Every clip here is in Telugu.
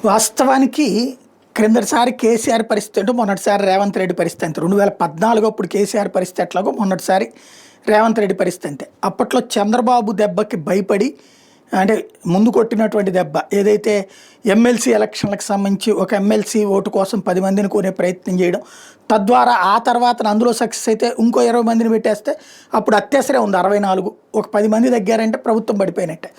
వాస్తవానికి క్రిందటిసారి కేసీఆర్ పరిస్థితి అంటే మొన్నటిసారి రేవంత్ రెడ్డి పరిస్థితి అంతే. 2014 అప్పుడు కేసీఆర్ పరిస్థితి ఎట్లాగో మొన్నటిసారి రేవంత్ రెడ్డి పరిస్థితి అంతే. అప్పట్లో చంద్రబాబు దెబ్బకి భయపడి అంటే ముందు కొట్టినటువంటి దెబ్బ ఏదైతే ఎమ్మెల్సీ ఎలక్షన్లకు సంబంధించి ఒక ఎమ్మెల్సీ ఓటు కోసం 10 మందిని కొనే ప్రయత్నం చేయడం, తద్వారా ఆ తర్వాత అందులో సక్సెస్ అయితే ఇంకో 20 మందిని పెట్టేస్తే అప్పుడు అత్యవసరే ఉంది 64, ఒక 10 మంది తగ్గారంటే ప్రభుత్వం పడిపోయినట్టే.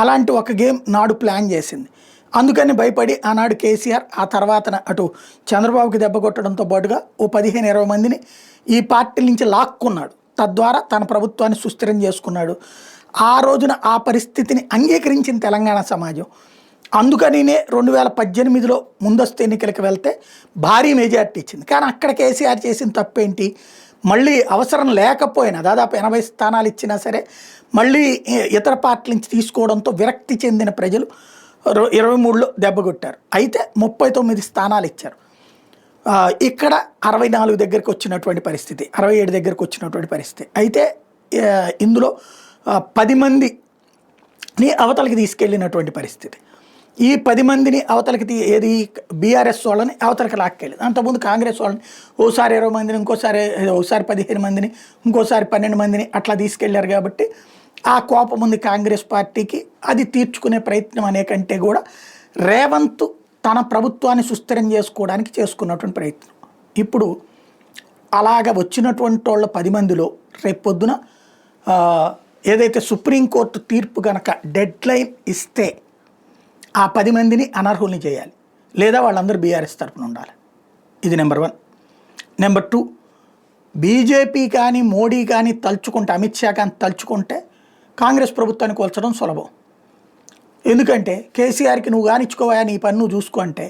అలాంటి ఒక గేమ్ నాడు ప్లాన్ చేసింది. అందుకని భయపడి ఆనాడు కేసీఆర్ ఆ తర్వాత అటు చంద్రబాబుకి దెబ్బ కొట్టడంతో పాటుగా ఓ 15-20 మందిని ఈ పార్టీ నుంచి లాక్కున్నాడు. తద్వారా తన ప్రభుత్వాన్ని సుస్థిరం చేసుకున్నాడు. ఆ రోజున ఆ పరిస్థితిని అంగీకరించిన తెలంగాణ సమాజం. అందుకనినే 2018లో ముందస్తు ఎన్నికలకు వెళ్తే భారీ మెజార్టీ ఇచ్చింది. కానీ అక్కడ కేసీఆర్ చేసిన తప్పేంటి, మళ్ళీ అవసరం లేకపోయినా దాదాపు 80 స్థానాలు ఇచ్చినా సరే మళ్ళీ ఇతర పార్టీల నుంచి తీసుకోవడంతో విరక్తి చెందిన ప్రజలు 23లో దెబ్బ కొట్టారు. అయితే 39 స్థానాలు ఇచ్చారు. ఇక్కడ 64 దగ్గరికి వచ్చినటువంటి పరిస్థితి, 67 దగ్గరికి వచ్చినటువంటి పరిస్థితి. అయితే ఇందులో 10 మందిని అవతలకి తీసుకెళ్ళినటువంటి పరిస్థితి. ఈ 10 మందిని అవతలకి ఏది బీఆర్ఎస్ వాళ్ళని అవతలకి లాక్కెళ్ళింది. అంతకుముందు కాంగ్రెస్ వాళ్ళని ఓసారి 20 మందిని, ఇంకోసారి 15 మందిని, ఇంకోసారి 12 మందిని అట్లా తీసుకెళ్లారు. కాబట్టి ఆ కోపం ఉంది కాంగ్రెస్ పార్టీకి. అది తీర్చుకునే ప్రయత్నం అనే కంటే కూడా రేవంత్ తన ప్రభుత్వాన్ని సుస్థిరం చేసుకోవడానికి చేసుకున్నటువంటి ప్రయత్నం. ఇప్పుడు అలాగ వచ్చినటువంటి వాళ్ళ 10 మందిలో రేపు పొద్దున ఏదైతే సుప్రీంకోర్టు తీర్పు కనుక డెడ్ లైన్ ఇస్తే ఆ 10 మందిని అనర్హుల్ని చేయాలి, లేదా వాళ్ళందరూ బీఆర్ఎస్ తరఫున ఉండాలి. ఇది నెంబర్ 1. నెంబర్ 2, బీజేపీ కానీ మోడీ కానీ తలుచుకుంటే, అమిత్ షా కానీ తలుచుకుంటే కాంగ్రెస్ ప్రభుత్వాన్ని కూల్చడం సులభం. ఎందుకంటే కేసీఆర్కి నువ్వు కానిచ్చుకోవా, నీ పని నువ్వు చూసుకో అంటే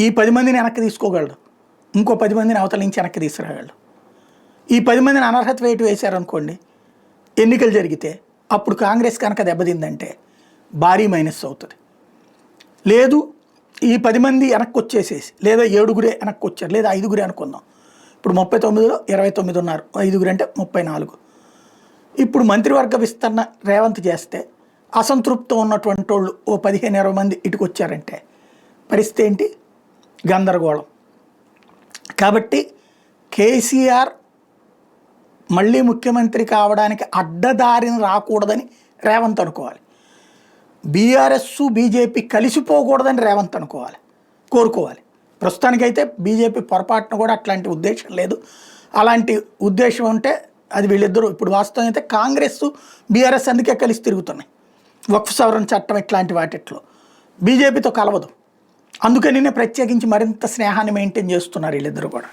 ఈ 10 మందిని వెనక్కి తీసుకోగలడు, ఇంకో 10 మందిని అవతల నుంచి వెనక్కి తీసుకురాగలడు. ఈ 10 మందిని అనర్హత వేటు వేశారనుకోండి, ఎన్నికలు జరిగితే అప్పుడు కాంగ్రెస్ కనుక దెబ్బతిందంటే భారీ మైనస్ అవుతుంది. లేదు ఈ 10 మంది వెనక్కి వచ్చేసేసి, లేదా 7గురే వెనక్కి వచ్చారు, లేదా 5గురే అనుకుందాం. ఇప్పుడు 39లో 29 ఉన్నారు, 5గురు అంటే 34. ఇప్పుడు మంత్రివర్గ విస్తరణ రేవంత్ చేస్తే అసంతృప్తం ఉన్నటువంటి వాళ్ళు ఓ 15-20 మంది ఇటుకు వచ్చారంటే పరిస్థితి ఏంటి? గందరగోళం. కాబట్టి కేసీఆర్ మళ్ళీ ముఖ్యమంత్రి కావడానికి అడ్డదారిని రాకూడదని రేవంత్ అనుకోవాలి. బీఆర్ఎస్ బీజేపీ కలిసిపోకూడదని రేవంత్ కోరుకోవాలి. ప్రస్తుతానికైతే బీజేపీ పొరపాటున కూడా అట్లాంటి ఉద్దేశం లేదు. అలాంటి ఉద్దేశం ఉంటే అది వీళ్ళిద్దరూ ఇప్పుడు వాస్తవం అయితే కాంగ్రెస్ బీఆర్ఎస్ అందుకే కలిసి తిరుగుతున్నాయి. వక్ఫ్ సవరణ చట్టం ఇట్లాంటి వాటిట్లో బీజేపీతో కలవదు. అందుకని ప్రత్యేకించి మరింత స్నేహాన్ని మెయింటైన్ చేస్తున్నారు వీళ్ళిద్దరూ కూడా.